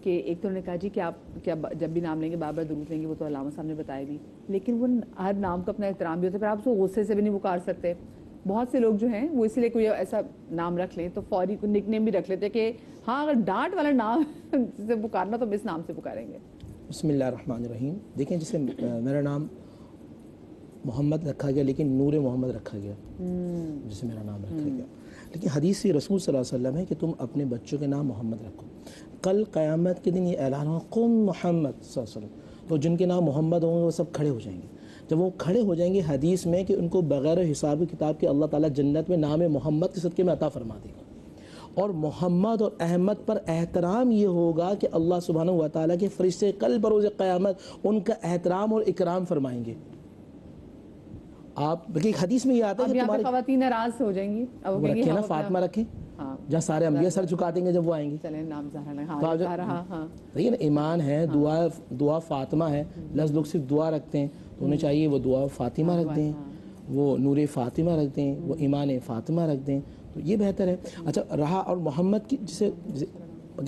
کہ ایک تو انہوں نے کہا جی کہ آپ کیا جب بھی نام لیں گے بار بار درود لیں گے، وہ تو علامہ صاحب نے بتایا بھی، لیکن وہ ہر نام کا اپنا احترام بھی ہوتا ہے، پھر آپ اس کو غصے سے بھی نہیں پکار سکتے. بہت سے لوگ جو ہیں وہ اس لیے کوئی ایسا نام رکھ لیں تو فوری کوئی نک نیم بھی رکھ لیتے کہ ہاں اگر ڈانٹ والا نام سے پکارنا تو ہم اس نام سے پکاریں گے. بسم اللہ الرحمن الرحیم. دیکھیں جسے میرا نام محمد رکھا گیا لیکن نور محمد رکھا گیا جسے میرا نام رکھا گیا، لیکن حدیث رسول صلی اللہ علیہ وسلم ہے کہ تم اپنے بچوں کے نام محمد رکھو. کل قیامت کے دن یہ اعلان ہو قم محمد صلی اللہ علیہ وسلم، تو جن کے نام محمد ہوں گے وہ سب کھڑے ہو جائیں گے. جب وہ کھڑے ہو جائیں گے حدیث میں کہ ان کو بغیر حساب کتاب کے اللہ تعالیٰ جنت میں نام محمد کے صدقے میں عطا فرما دے گا. اور محمد اور احمد پر احترام یہ ہوگا کہ اللہ سبحانہ و تعالیٰ کے فرشتے کل بروز قیامت ان کا احترام اور اکرام فرمائیں گے. آپ بلکہ حدیث میں یہ آتا ہے کہ تمہاری خواتین ناراض ہو جائیں گی، اب وہ رکھیں نا فاطمہ رکھیں، جہاں سارے انبیاء سر جھکا دیں گے جب وہ آئیں گے. چلیں نام دیکھیے نا ایمان ہے، دعا فاطمہ ہے، لفظ لوگ صرف دعا رکھتے ہیں تو انہیں چاہیے وہ دعا فاطمہ رکھ دیں، وہ نور فاطمہ رکھ دیں، وہ ایمان فاطمہ رکھ دیں، تو یہ بہتر ہے. اچھا رہا اور محمد کی جسے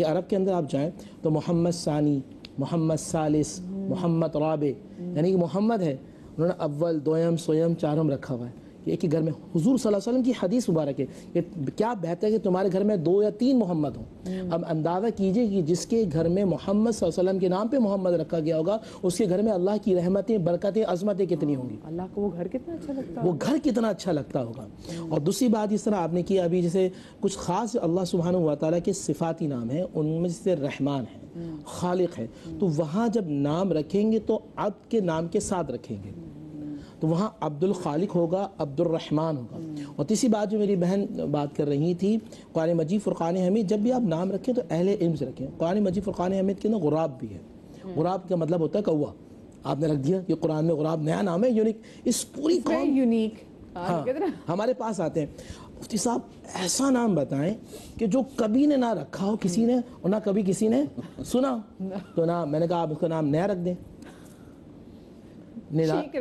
عرب کے اندر آپ جائیں تو محمد ثانی، محمد ثالث، محمد رابع، یعنی کہ محمد ہے انہوں نے اول دویم سویم چارم رکھا ہوا ہے کہ ایک ہی گھر میں. حضور صلی اللہ علیہ وسلم کی حدیث مبارک ہے کہ کیا بہتر ہے کہ تمہارے گھر میں 2 یا 3 محمد ہوں. اب اندازہ کیجئے کہ جس کے گھر میں محمد صلی اللہ علیہ وسلم کے نام پہ محمد رکھا گیا ہوگا اس کے گھر میں اللہ کی رحمتیں، برکتیں، عظمتیں کتنی ہوں گی. اللہ کو وہ گھر کتنا اچھا لگتا وہ گھر کتنا اچھا لگتا ہوگا. اور دوسری بات اس طرح آپ نے کیا ابھی جیسے کچھ خاص اللہ سبحانہ و تعالیٰ کے صفاتی نام ہیں، ان میں سے رحمان ہے، خالق ہے، تو وہاں جب نام رکھیں گے تو عبد کے نام کے ساتھ رکھیں گے تو وہاں عبد الخالق ہوگا، عبد الرحمن ہوگا. اور تیسری بات جو میری بہن بات کر رہی تھی، قرآن مجید فرقان حمید جب بھی آپ نام رکھیں تو اہل علم سے رکھیں. قرآن مجید فرقان حمید کے اندر غراب بھی ہے. غراب کا مطلب ہوتا ہے کوا. آپ نے رکھ دیا کہ قرآن میں غراب نیا نام ہے، یونیک، اس پوری قوم یونیک. ہاں ہمارے پاس آتے ہیں مفتی صاحب ایسا نام بتائیں کہ جو کبھی نے نہ رکھا ہو کسی نے اور نہ کبھی کسی نے سنا. تو نہ میں نے کہا آپ اس کا نام نیا رکھ دیں، نرادہ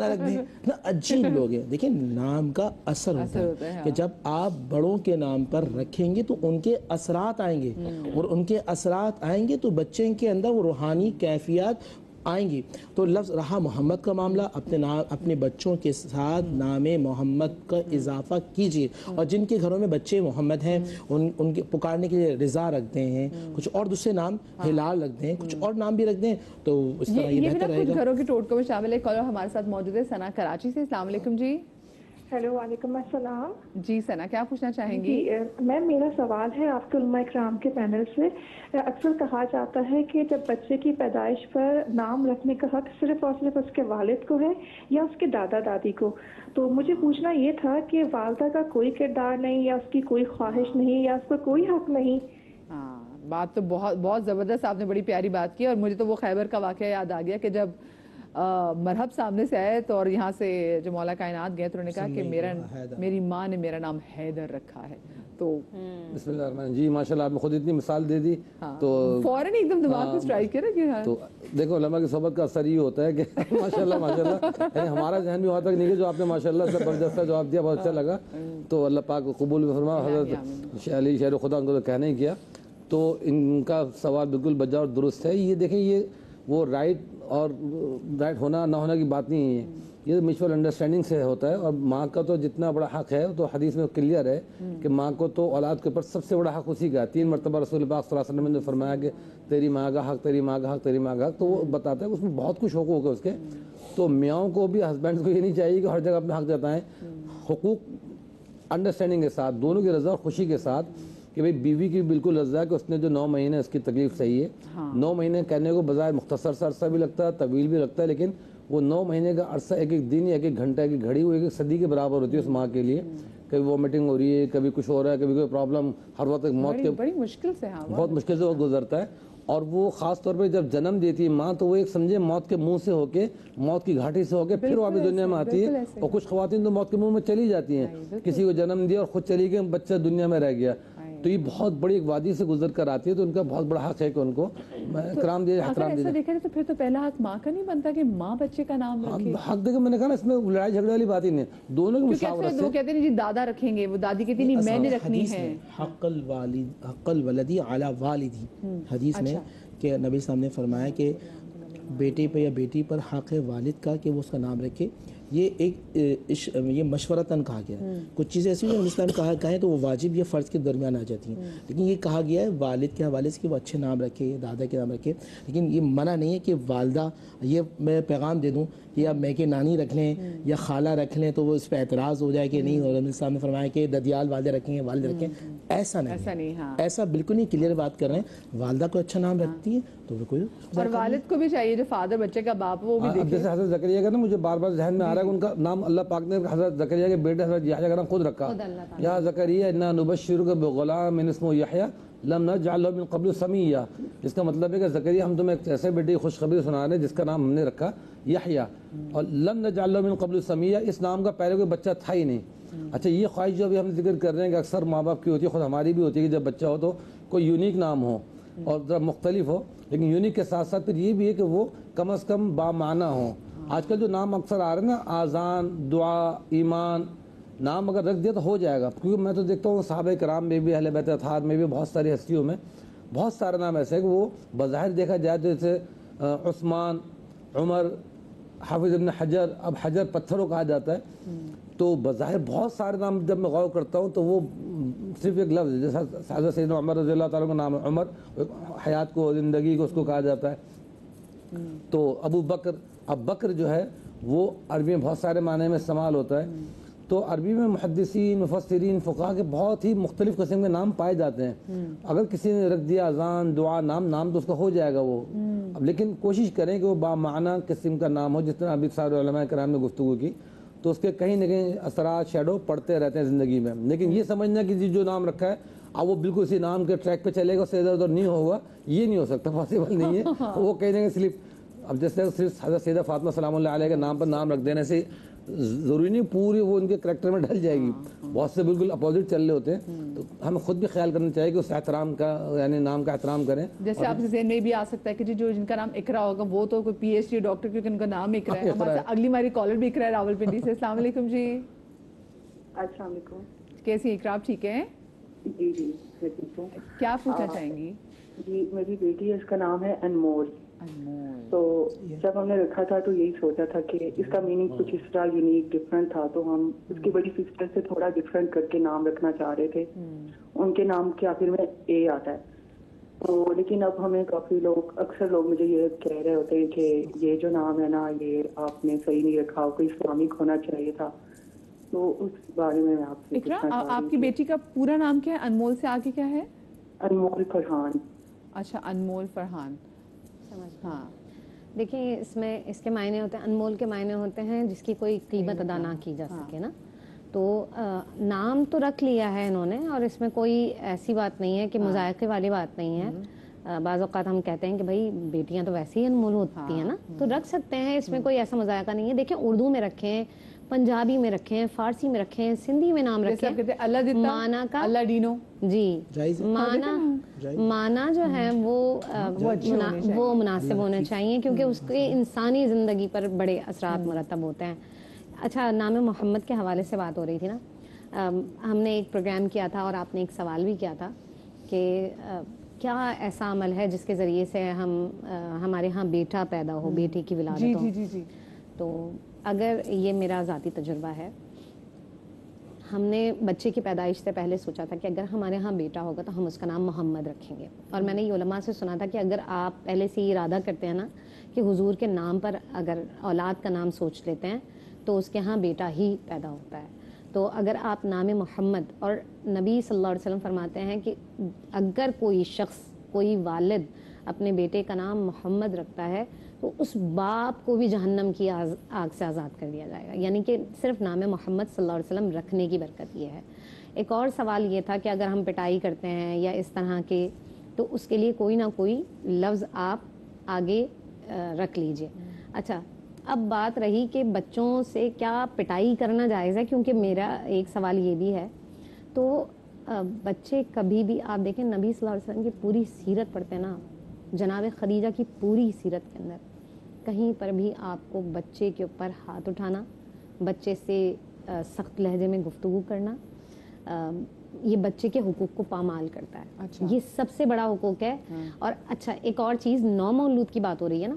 رکھ دیں نا. عجیب لوگ ہیں. دیکھیں نام کا اثر ہوتا ہے کہ جب آپ بڑوں کے نام پر رکھیں گے تو ان کے اثرات آئیں گے، اور ان کے اثرات آئیں گے تو بچے کے اندر وہ روحانی کیفیات آئیں گی. تو لفظ رہا محمد کا معاملہ، اپنے بچوں کے ساتھ نام محمد کا اضافہ کیجئے. اور جن کے گھروں میں بچے محمد ہیں ان کے پکارنے کے لیے رضا رکھتے ہیں، کچھ اور دوسرے نام ہلال رکھ دیں، کچھ اور نام بھی رکھ دیں، تو اس طرح یہ بہتر رہے گا. گھروں کے ٹوٹکوں میں شامل ہے. کالر ہمارے ساتھ موجود ہے ثنا کراچی سے. السلام علیکم جی. ہیلو وعلیکم السلام. جی ثنا کیا پوچھنا چاہیں گی؟ میم میرا سوال ہے آپ کے علماء اکرام کے پینل سے. اکثر کہا جاتا ہے کہ جب بچے کی پیدائش پر نام رکھنے کا حق صرف اور صرف اس کے والد کو ہے یا اس کے دادا دادی کو. تو مجھے پوچھنا یہ تھا کہ والدہ کا کوئی کردار نہیں یا اس کی کوئی خواہش نہیں یا اس پر کوئی حق نہیں؟ ہاں بات تو بہت زبردست، آپ نے بڑی پیاری بات کی. اور مجھے تو وہ خیبر کا واقعہ یاد آ گیا کہ جب مرحب سامنے سے آئے تو اور یہاں سے جو مولا کائنات گئے تو انہوں نے کہا کہ میری ماں نے میرا نام حیدر رکھا ہے. تو بسم اللہ الرحمن جی ماشاءاللہ آپ نے خود اتنی مثال دے دی تو فوراً ایک دم دماغ کو اسٹرائک کرا کہ تو دیکھو علماء کی صحبت کا اثر یہ ہوتا ہے کہ ماشاءاللہ یعنی ہمارا ذہن بھی وہاں تک نہیں کہ جو آپ نے ماشاءاللہ زبردست جواب دیا، بہت اچھا لگا. تو اللہ پاک کو قبول بھی فرما. حضرت علی شہر خدا ان کو تو کہنا ہی کیا. تو ان کا سوال بالکل بجا اور درست ہے. یہ دیکھیں یہ وہ رائٹ اور رائٹ ہونا نہ ہونا کی بات نہیں ہے، یہ میوچل انڈرسٹینڈنگ سے ہوتا ہے. اور ماں کا تو جتنا بڑا حق ہے تو حدیث میں کلیئر ہے کہ ماں کو تو اولاد کے اوپر سب سے بڑا حق اسی کا. 3 مرتبہ رسول پاک صلی اللہ علیہ وسلم نے فرمایا کہ تیری ماں کا حق، تیری ماں کا حق، تیری ماں کا حق. تو وہ بتاتا ہے کہ اس میں بہت کچھ حقوق ہے اس کے. تو میاں کو بھی ہسبینڈ کو یہ نہیں چاہیے کہ ہر جگہ اپنا حق جتائیں. حقوق انڈرسٹینڈنگ کے ساتھ، دونوں کی رضا اور خوشی کے ساتھ کہ بھئی بیوی کی بالکل رضا ہے کہ اس نے جو 9 مہینے اس کی تکلیف صحیح ہے. 9 مہینے کہنے کو بظاہر مختصر سا عرصہ بھی لگتا ہے، طویل بھی لگتا ہے، لیکن وہ 9 مہینے کا عرصہ ایک ایک دن، ایک ایک گھنٹہ، ایک ایک گھڑی، وہ ایک ایک صدی کے برابر ہوتی ہے اس ماں کے لیے. کبھی وامٹنگ ہو رہی ہے، کبھی کچھ ہو رہا ہے، کبھی کوئی پرابلم، ہر وقت موت کے بڑی مشکل سے بہت مشکل سے وقت گزرتا ہے. اور وہ خاص طور پہ جب جنم دیتی ہے ماں تو وہ ایک سمجھے موت کے منہ سے ہو کے، موت کی گھاٹی سے ہو کے پھر واپس دنیا میں آتی ہے. اور کچھ خواتین تو موت کے منہ میں چلی جاتی ہیں، کسی کو جنم دیا اور خود چلی گئی، بچہ دنیا میں رہ گیا. تو یہ بہت بڑی ایک وادی سے گزر کر آتی ہے، تو ان کا بہت بڑا حق ہے کہ ان کو احترام دیا، احترام ایسا دیا جائے۔ دیکھا جائے تو پھر تو پہلا حق ماں کا نہیں بنتا کہ ماں بچے کا نام رکھے؟ حق دیکھیں، میں نے کہا نا اس میں لڑائی جھگڑے والی بات ہی نہیں، دونوں کی کیونکہ مشاورت اکثر سے۔ لوگ کہتے ہیں جی دادا رکھیں گے، وہ دادی کہتی نہیں میں نے رکھنی حدیث ہے۔ میں حق الولدی علی والدی، حدیث میں کہ نبی صاحب نے فرمایا کہ بیٹے پہ یا بیٹی پر حق ہے والد کا کہ وہ اس کا نام رکھے۔ یہ ایک یہ مشورتاً کہا گیا ہے۔ کچھ چیزیں ایسی ہیں اسلام نے کہیں تو وہ واجب یا فرض کے درمیان آ جاتی ہیں، لیکن یہ کہا گیا ہے والد کے حوالے سے کہ وہ اچھے نام رکھے، دادا کے نام رکھے، لیکن یہ منع نہیں ہے کہ والدہ، یہ میں پیغام دے دوں کہ یا میں کہ نانی رکھ لیں یا خالہ رکھ لیں تو وہ اس پہ اعتراض ہو جائے کہ نہیں، اور نبی صاحب نے فرمایا کہ ددیال والدہ رکھیں، والد رکھیں، ایسا نہیں، ہاں ایسا بالکل نہیں، کلیئر بات کر رہے ہیں۔ والدہ کو اچھا نام رکھتی ہے تو وہ کوئی، اور والد کو بھی چاہیے جو فادر بچے کا باپ وہ بھی اب دیکھے۔ جیسے حضرت زکریا کا نا مجھے بار بار ذہن میں آ رہا ہے کہ ان کا نام اللہ پاک نے حضرت زکریا کے بیٹے حضرت یحییٰ کا نام خود رکھا، یا زکریا انا نبشرک بغلام اسمہ یحییٰ لم نجعل له من قبل سمیہ۔ اس کا مطلب ہے کہ زکریا ہم تمہیں ایک ایسے بیٹے کی خوشخبری سنا رہے ہیں جس کا نام ہم نے رکھا یحییٰ، اور لم نجعل له من قبل سمیہ، اس نام کا پہلے کوئی بچہ تھا ہی نہیں۔ اچھا یہ خواہش جو ابھی ہم ذکر کر رہے ہیں کہ اکثر ماں باپ کی ہوتی ہے، خود ہماری بھی ہوتی ہے کہ جب بچہ ہو تو کوئی یونیک نام ہو اور ذرا مختلف ہو، لیکن یونیک کے ساتھ ساتھ پھر یہ بھی ہے کہ وہ کم از کم بامعنی ہوں۔ آج کل جو نام اکثر آ رہے ہیں نا، آذان، دعا، ایمان، نام اگر رکھ دیا تو ہو جائے گا، کیونکہ میں تو دیکھتا ہوں صحابہ کرام میں بھی، اہل بیت اطہار میں بھی، بہت ساری ہستیوں میں بہت سارے نام ایسے ہیں کہ وہ بظاہر دیکھا جائے تو جیسے عثمان، عمر، حافظ ابن حجر، اب حجر پتھروں کہا جاتا ہے، تو بظاہر بہت سارے نام جب میں غور کرتا ہوں تو وہ صرف ایک لفظ ہے، جیسا حضرت سیدنا عمر رضی اللہ تعالیٰ کا نام ہے عمر، حیات کو، زندگی کو اس کو کہا جاتا ہے۔ تو ابو بکر، اب بکر جو ہے وہ عربی میں بہت سارے معنی میں استعمال ہوتا ہے، تو عربی میں محدثین، مفسرین، فقہا کے بہت ہی مختلف قسم کے نام پائے جاتے ہیں۔ اگر کسی نے رکھ دیا اذان، دعا، نام تو اس کا ہو جائے گا وہ، اب لیکن کوشش کریں کہ وہ بامعنی قسم کا نام ہو، جس طرح ابھی سارے علماء کرام نے گفتگو کی، تو اس کے کہیں نہ کہیں اثرات، شیڈو پڑتے رہتے ہیں زندگی میں۔ لیکن یہ سمجھنا کہ جو نام رکھا ہے اب وہ بالکل اسی نام کے ٹریک پہ چلے گا، اس سے ادھر ادھر نہیں ہوگا، یہ نہیں ہو سکتا، پاسبل نہیں ہے۔ وہ کہیں گے صرف، اب جیسے صرف حضرت سیدہ فاطمہ سلام اللہ علیہ کے نام پر نام رکھ دینے سے ضروری نہیں پوری وہ ان کے کریکٹر میں ڈھل جائے گی، بہت سے بالکل اپوزٹ چل رہے ہوتے ہیں، تو ہمیں خود بھی خیال کرنا چاہیے کہ اس احترام کا، یعنی نام کا احترام کریں۔ جیسے آپ کے ذہن میں بھی آ سکتا ہے کہ جو جن کا نام اقرا ہوگا وہ تو کوئی پی ایچ ڈی ڈاکٹر، کیونکہ ان کا نام اقرا ہے۔ ہمارے اگلی ہماری کالر بھی اقرا ہے راولپنڈی سے۔ السلام علیکم جی۔ السلام علیکم۔ کیسی اقرا، آپ ٹھیک ہیں؟ جی جی میں ٹھیک ہوں۔ کیا پوچھنا چاہیں گی؟ جی میری بیٹی ہے، اس کا نام ہے انمول۔ تو جب ہم نے رکھا تھا تو یہی سوچا تھا کہ اس کا میننگ کچھ اس طرح یونیک ڈفرینٹ تھا، تو ہم اس کی بڑی سسٹر سے تھوڑا ڈفرینٹ کر کے نام رکھنا چاہ رہے تھے۔ ان کے نام کے آخر میں اے آتا ہے، تو لیکن اب ہمیں کافی لوگ، اکثر لوگ مجھے یہ کہہ رہے ہوتے ہیں کہ یہ جو نام ہے نا یہ آپ نے صحیح نہیں رکھا، کوئی اسلامک ہونا چاہیے تھا، تو اس بارے میں آپ سے اقرا، آپ کی بیٹی کا پورا نام کیا ہے؟ انمول سے آگے کیا ہے؟ انمول فرحان۔ اچھا، انمول فرحان۔ ہاں دیکھیں اس میں اس کے معنی ہوتے ہیں، انمول کے معنی ہوتے ہیں جس کی کوئی قیمت ادا نہ کی جا سکے نا، تو نام تو رکھ لیا ہے انہوں نے، اور اس میں کوئی ایسی بات نہیں ہے کہ مذائقے والی بات نہیں ہے۔ بعض اوقات ہم کہتے ہیں کہ بھائی بیٹیاں تو ویسے ہی انمول ہوتی ہیں نا، تو رکھ سکتے ہیں، اس میں کوئی ایسا مذائقہ نہیں ہے۔ دیکھیں اردو میں رکھیں، پنجابی میں رکھیں، فارسی میں رکھیں، سندھی میں نام رکھیں، مانا کا اللہ ڈینو جی مانا جو ہے وہ مناسب ہونے چاہیے، کیونکہ اس کے انسانی زندگی پر بڑے اثرات مرتب ہوتے ہیں۔ اچھا، نام محمد کے حوالے سے بات ہو رہی تھی نا، ہم نے ایک پروگرام کیا تھا اور آپ نے ایک سوال بھی کیا تھا کہ کیا ایسا عمل ہے جس کے ذریعے سے ہمارے ہاں بیٹا پیدا ہو، بیٹی کی ولادت ہو۔ تو اگر یہ میرا ذاتی تجربہ ہے، ہم نے بچے کی پیدائش سے پہلے سوچا تھا کہ اگر ہمارے ہاں بیٹا ہوگا تو ہم اس کا نام محمد رکھیں گے، اور میں نے یہ علماء سے سنا تھا کہ اگر آپ پہلے سے یہ ارادہ کرتے ہیں نا کہ حضور کے نام پر اگر اولاد کا نام سوچ لیتے ہیں تو اس کے ہاں بیٹا ہی پیدا ہوتا ہے۔ تو اگر آپ نام محمد، اور نبی صلی اللہ علیہ وسلم فرماتے ہیں کہ اگر کوئی شخص، کوئی والد اپنے بیٹے کا نام محمد رکھتا ہے تو اس باپ کو بھی جہنم کی آگ سے آزاد کر دیا جائے گا، یعنی کہ صرف نام محمد صلی اللہ علیہ وسلم رکھنے کی برکت یہ ہے۔ ایک اور سوال یہ تھا کہ اگر ہم پٹائی کرتے ہیں یا اس طرح کے، تو اس کے لیے کوئی نہ کوئی لفظ آپ آگے رکھ لیجئے۔ اچھا، اب بات رہی کہ بچوں سے کیا پٹائی کرنا جائز ہے، کیونکہ میرا ایک سوال یہ بھی ہے، تو بچے کبھی بھی آپ دیکھیں نبی صلی اللہ علیہ وسلم کی پوری سیرت پڑھتے ہیں نا، جناب خدیجہ کی پوری سیرت کے اندر کہیں پر بھی آپ کو بچے کے اوپر ہاتھ اٹھانا، بچے سے سخت لہجے میں گفتگو کرنا، یہ بچے کے حقوق کو پامال کرتا ہے. اچھا. یہ سب سے بڑا حقوق ہے. اور اچھا ایک اور چیز، نومولود کی بات ہو رہی ہے نا،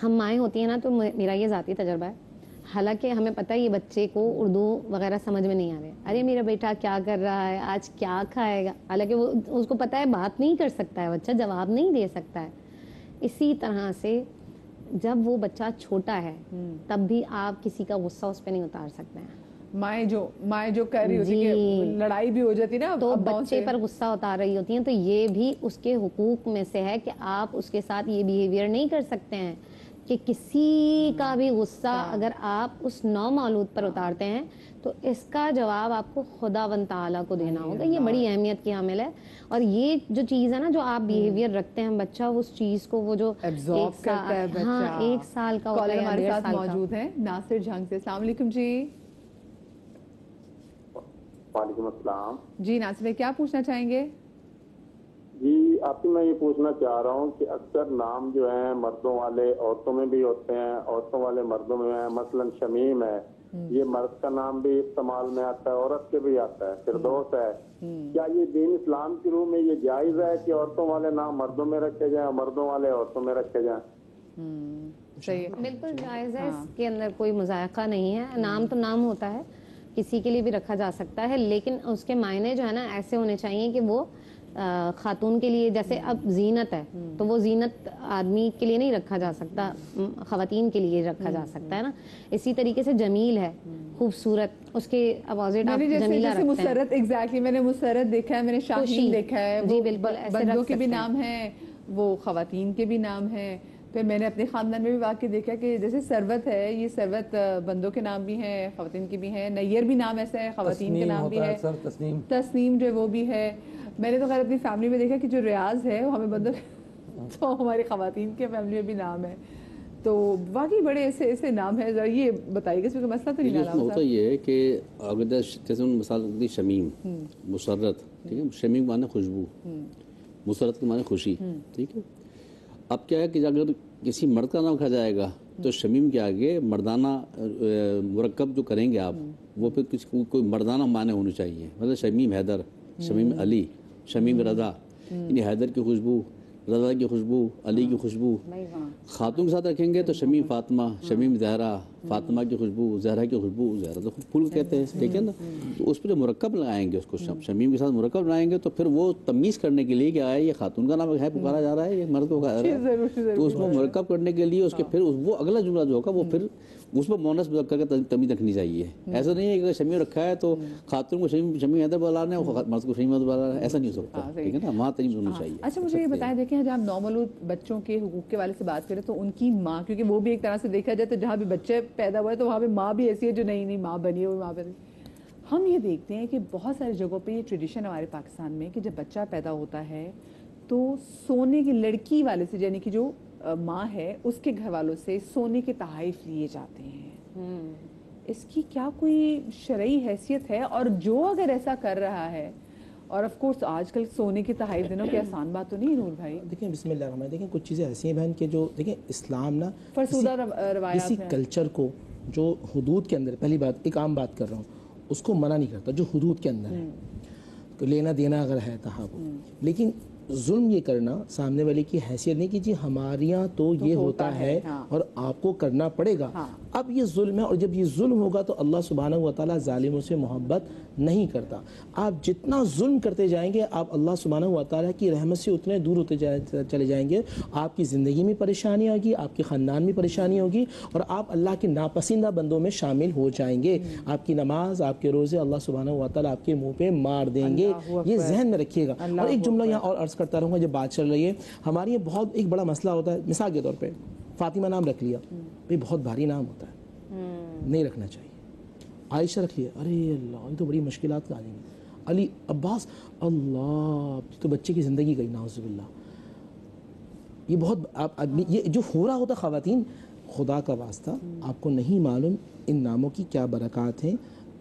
ہم مائیں ہوتی ہیں نا، تو میرا یہ ذاتی تجربہ ہے، حالانکہ ہمیں پتہ ہے یہ بچے کو اردو وغیرہ سمجھ میں نہیں آ رہے، ارے میرا بیٹا کیا کر رہا ہے، آج کیا کھائے گا، حالانکہ وہ اس کو پتہ ہے بات نہیں کر سکتا ہے بچہ، جواب نہیں دے سکتا ہے. اسی طرح سے جب وہ بچہ چھوٹا ہے تب بھی آپ کسی کا غصہ اس پہ نہیں اتار سکتے ہیں. مائیں جو کہہ رہی ہوتی ہے کہ لڑائی بھی ہو جاتی نا تو بچے پر غصہ اتار رہی ہوتی ہیں، تو یہ بھی اس کے حقوق میں سے ہے کہ آپ اس کے ساتھ یہ بیہیویئر نہیں کر سکتے ہیں کہ کسی کا بھی غصہ اگر آپ اس نومولود پر اتارتے ہیں تو اس کا جواب آپ کو خداوند تعالیٰ کو دینا ہوگا. یہ بڑی اہمیت کی حامل ہے. اور یہ جو چیز ہے نا، جو آپ بیہیویئر رکھتے ہیں بچہ اس چیز کو وہ جو ایبزارب کرتا ہے بچہ. ہاں 1 سال کا ہوتا ہے، ہمارے ساتھ موجود ہیں ناصر جھنگ سے. السلام علیکم جی. وعلیکم السلام جی ناصر بھائی کیا پوچھنا چاہیں گے؟ جی آپ سے میں یہ پوچھنا چاہ رہا ہوں کہ اکثر نام جو ہیں مردوں والے عورتوں میں بھی ہوتے ہیں، عورتوں والے مردوں میں ہیں. مثلا شمیم ہے، یہ مرد کا نام بھی استعمال میں آتا ہے، عورت کے بھی آتا ہے. فردوس ہے. کیا یہ دین اسلام کی روح میں یہ جائز ہے کہ عورتوں والے نام مردوں میں رکھے جائیں اور مردوں والے عورتوں میں رکھے جائیں؟ صحیح، بالکل جائز ہے، اس کے اندر کوئی مذائقہ نہیں ہے. نام تو نام ہوتا ہے، کسی کے لیے بھی رکھا جا سکتا ہے، لیکن اس کے معنی جو ہے نا ایسے ہونے چاہیے کہ وہ خاتون کے لیے، جیسے اب زینت ہے تو وہ زینت آدمی کے لیے نہیں رکھا جا سکتا، خواتین کے لیے رکھا جا سکتا ہے نا. اسی طریقے سے جمیل ہے، خوبصورت، اس کے اپوزٹ آپ جمیلہ رکھتے ہیں. مسرت، ایگزیکٹلی میں نے مسرت دیکھا ہے، میں نے شاہین دیکھا ہے. جی بالکل، بندوں کے بھی نام ہیں، وہ خواتین کے بھی نام ہیں. پھر میں نے اپنے خاندان میں بھی واقعی دیکھا کہ جیسے سروت ہے، یہ سروت بندوں کے نام بھی ہیں، خواتین کے بھی ہیں. نیر بھی نام ایسا ہے، خواتین کے نام بھی ہے. تسنیم جو ہے وہ بھی ہے. میں نے تو خیر اپنی فیملی میں دیکھا کہ جو ریاض ہے وہ ہمیں بندوں تو ہماری خواتین کے فیملی میں بھی نام ہے. تو واقعی بڑے ایسے نام ہیں. ذرا یہ بتائیے گا اس میں مسئلہ تو نہیں اس میں ہوتا یہ ہے کہ اگر جیسے مثال دی شمیم، مسرت، ٹھیک ہے، شمیم معنی خوشبو، مسرت کے معنی خوشی، ٹھیک ہے. اب کیا ہے کہ اگر کسی مرد کا نام کھا جائے گا تو شمیم کے آگے مردانہ مرکب جو کریں گے آپ، وہ پھر کسی کوئی مردانہ معنی ہونے چاہیے. مطلب شمیم حیدر، شمیم علی، شمیم رضا، یعنی حیدر کی خوشبو، رضا کی خوشبو، علی کی خوشبو. خاتون کے ساتھ رکھیں گے تو شمیم فاطمہ، شمیم زہرا، فاطمہ کی خوشبو، زہرا کی خوشبو. زہرا تو پھول کہتے ہیں، ٹھیک ہے نا. تو اس پہ جو مرکب لگائیں گے، اس کو شمیم کے ساتھ مرکب لگائیں گے تو پھر وہ تمیز کرنے کے لیے کہ آیا یہ خاتون کا نام ہے پکارا جا رہا ہے، یہ مرد کو پکارا جا رہا ہے، تو اس کو مرکب کرنے کے لیے اس کے پھر وہ اگلا جملہ جو ہوگا وہ پھر اس میں مونس کر کے تمیز رکھنی چاہیے. ایسا نہیں ہے کہ شمیم رکھا ہے تو خاتون کو شمیم حیدر بلانا ہے، مرد کو شمیم حیدر بلانا ہے، ایسا نہیں ہو سکتا، ٹھیک ہے نا. وہاں تمیز ہونی چاہیے. اچھا مجھے یہ بتائیں، دیکھیں جہاں نومولود بچوں کے حقوق کے والے سے بات کریں تو ان کی ماں، کیونکہ وہ بھی ایک طرح سے دیکھا جائے تو جہاں بھی بچے پیدا ہوا ہے تو وہاں پہ ماں بھی ایسی ہے جو نئی ماں بنی ہوئی ماں بنی. ہم یہ دیکھتے ہیں کہ بہت ساری جگہوں پہ یہ ٹریڈیشن ہمارے پاکستان میں کہ جب بچہ پیدا ہوتا ہے تو سونے کی لڑکی والے سے، یعنی کہ جو ماں ہے اس کے گھر والوں سے سونے کے تحائف لیے جاتے ہیں. اس کی کیا کوئی شرعی حیثیت ہے؟ اور جو اگر ایسا کر رہا ہے، اور آف کورس آج کل سونے کے تحائف دینا کوئی آسان بات تو نہیں نور بھائی. دیکھیں بسم اللہ الرحمن الرحیم، دیکھیں کچھ چیزیں ایسی ہیں بہن کہ جو دیکھیں اسلام نا فرسودہ روایات کسی کلچر کو جو حدود کے اندر، پہلی بات ایک عام بات کر رہا ہوں، اس کو منع نہیں کرتا جو حدود کے اندر ہے. لینا دینا اگر ہے تحاب، لیکن ظلم یہ کرنا سامنے والے کی حیثیت نہیں کہ جی ہمارے یہاں تو یہ ہوتا ہے اور آپ کو کرنا پڑے گا. اب یہ ظلم ہے، اور جب یہ ظلم ہوگا تو اللہ سبحانہ و تعالیٰ ظالموں سے محبت نہیں کرتا. آپ جتنا ظلم کرتے جائیں گے آپ اللہ سبحانہ و تعالیٰ کی رحمت سے اتنے دور ہوتے چلے جائیں گے. آپ کی زندگی میں پریشانی ہوگی، آپ کے خاندان میں پریشانی ہوگی، اور آپ اللہ کے ناپسندہ بندوں میں شامل ہو جائیں گے. آپ کی نماز، آپ کے روزے اللہ سبحانہ و تعالیٰ آپ کے منہ پہ مار دیں گے. یہ ذہن میں رکھیے گا. اور ایک جملہ یہاں اور عرض کرتا رہوں گا جب بات چل رہی ہے، ہمارے یہ بہت ایک بڑا مسئلہ ہوتا ہے. مثال کے طور پہ فاطمہ نام رکھ لیا، بھئی بہت بھاری نام ہوتا ہے، نہیں رکھنا چاہیے. عائشہ رکھ لیا، ارے اللہ یہ تو بڑی مشکلات کا آ جائیں گے. علی، عباس، اللہ تو بچے کی زندگی گئی نعوذ باللہ. یہ بہت یہ جو ہو رہا ہوتا خواتین، خدا کا واسطہ آپ کو نہیں معلوم ان ناموں کی کیا برکات ہیں.